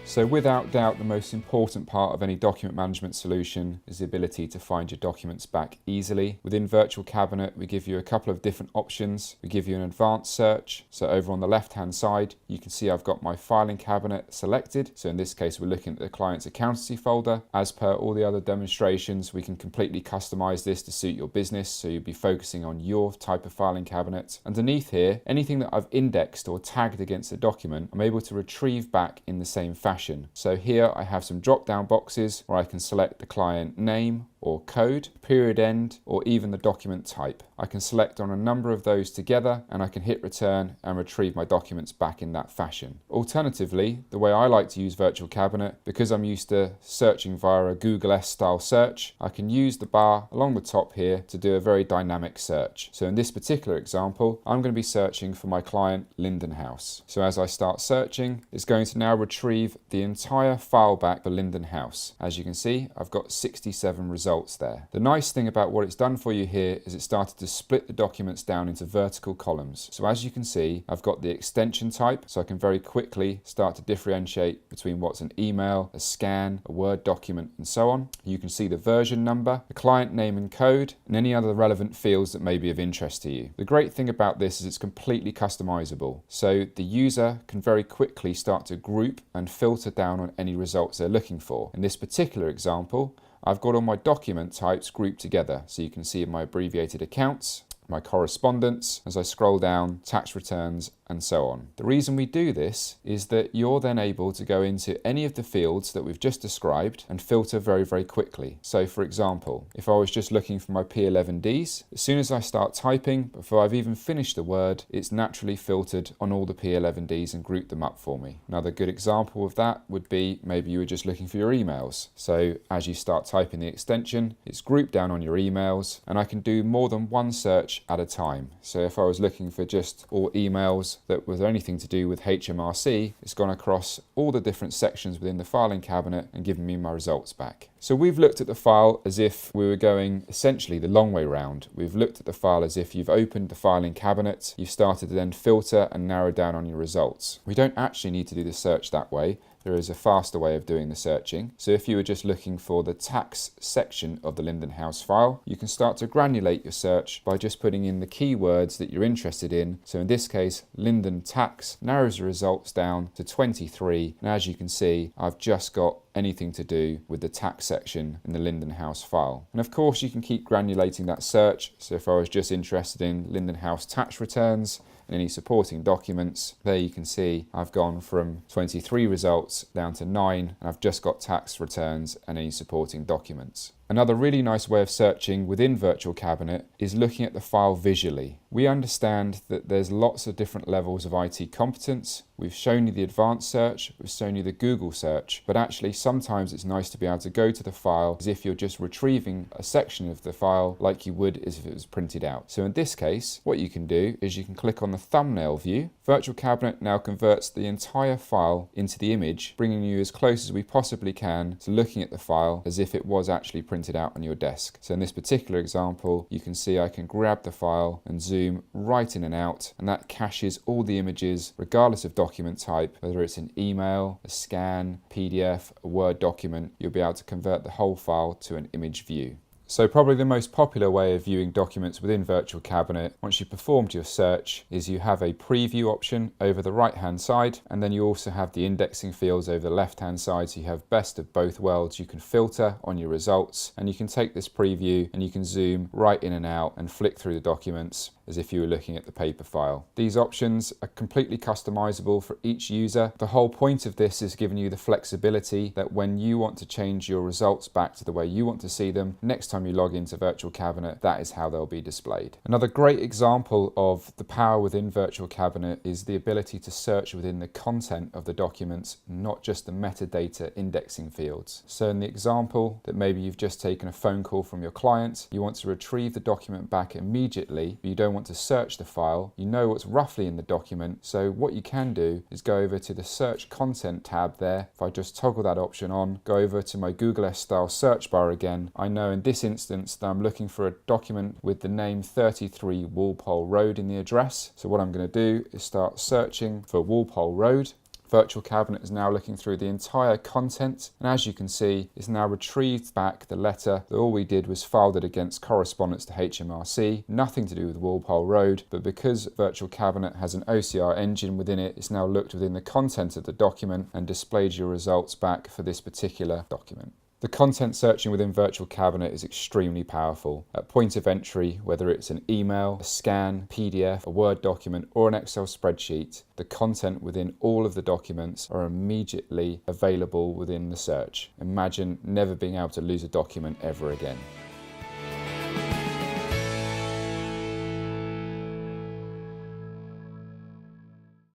So without doubt, the most important part of any document management solution is the ability to find your documents back easily. Within Virtual Cabinet, we give you a couple of different options. We give you an advanced search. So over on the left-hand side, you can see I've got my filing cabinet selected. So in this case, we're looking at the client's accountancy folder. As per all the other demonstrations, we can completely customize this to suit your business. So you'll be focusing on your type of filing cabinet. Underneath here, anything that I've indexed or tagged against a document, I'm able to retrieve back in the same fashion. So here I have some drop down boxes where I can select the client name or code, period end, or even the document type. I can select on a number of those together and I can hit return and retrieve my documents back in that fashion. Alternatively, the way I like to use Virtual Cabinet, because I'm used to searching via a Google S style search, I can use the bar along the top here to do a very dynamic search. So in this particular example, I'm going to be searching for my client Linden House. So as I start searching, it's going to now retrieve the entire file back for Linden House. As you can see, I've got 67 results there. The nice thing about what it's done for you here is it started to split the documents down into vertical columns. So as you can see, I've got the extension type, so I can very quickly start to differentiate between what's an email, a scan, a Word document, and so on. You can see the version number, the client name and code, and any other relevant fields that may be of interest to you. The great thing about this is it's completely customizable. So the user can very quickly start to group and filter down on any results they're looking for. In this particular example, I've got all my document types grouped together. So you can see my abbreviated accounts, my correspondence, as I scroll down, tax returns, and so on. The reason we do this is that you're then able to go into any of the fields that we've just described and filter very, very quickly. So for example, if I was just looking for my P11Ds, as soon as I start typing, before I've even finished the word, it's naturally filtered on all the P11Ds and grouped them up for me. Another good example of that would be maybe you were just looking for your emails. So as you start typing the extension, it's grouped down on your emails, and I can do more than one search at a time. So if I was looking for just all emails that was anything to do with HMRC, it's gone across all the different sections within the filing cabinet and given me my results back. So we've looked at the file as if we were going essentially the long way round. We've looked at the file as if you've opened the filing cabinet, you've started to then filter and narrow down on your results. We don't actually need to do the search that way. There is a faster way of doing the searching. So if you were just looking for the tax section of the Linden House file, you can start to granulate your search by just putting in the keywords that you're interested in. So in this case, Linden tax narrows the results down to 23. And as you can see, I've just got anything to do with the tax section in the Linden House file. And of course, you can keep granulating that search. So if I was just interested in Linden House tax returns and any supporting documents, there you can see I've gone from 23 results down to 9, and I've just got tax returns and any supporting documents. Another really nice way of searching within Virtual Cabinet is looking at the file visually. We understand that there's lots of different levels of IT competence. We've shown you the advanced search, we've shown you the Google search, but actually sometimes it's nice to be able to go to the file as if you're just retrieving a section of the file like you would as if it was printed out. So in this case, what you can do is you can click on the thumbnail view. Virtual Cabinet now converts the entire file into the image, bringing you as close as we possibly can to looking at the file as if it was actually printed out on your desk. So in this particular example, you can see I can grab the file and zoom right in and out, and that caches all the images regardless of document type, whether it's an email, a scan, PDF, a Word document. You'll be able to convert the whole file to an image view. So probably the most popular way of viewing documents within Virtual Cabinet, once you've performed your search, is you have a preview option over the right hand side, and then you also have the indexing fields over the left hand side, so you have best of both worlds. You can filter on your results, and you can take this preview and you can zoom right in and out and flick through the documents as if you were looking at the paper file. These options are completely customizable for each user. The whole point of this is giving you the flexibility that when you want to change your results back to the way you want to see them, next time you log into Virtual Cabinet, that is how they'll be displayed. Another great example of the power within Virtual Cabinet is the ability to search within the content of the documents, not just the metadata indexing fields. So in the example that maybe you've just taken a phone call from your client, you want to retrieve the document back immediately, but you don't want to search the file, you know what's roughly in the document. So what you can do is go over to the search content tab there. If I just toggle that option on, go over to my Google S style search bar again, I know in this instance that I'm looking for a document with the name 33 Walpole Road in the address. So what I'm going to do is start searching for Walpole Road. Virtual Cabinet is now looking through the entire content, and as you can see, it's now retrieved back the letter that all we did was filed it against correspondence to HMRC, nothing to do with Walpole Road, but because Virtual Cabinet has an OCR engine within it, it's now looked within the content of the document and displayed your results back for this particular document. The content searching within Virtual Cabinet is extremely powerful. At point of entry, whether it's an email, a scan, PDF, a Word document, or an Excel spreadsheet, the content within all of the documents are immediately available within the search. Imagine never being able to lose a document ever again.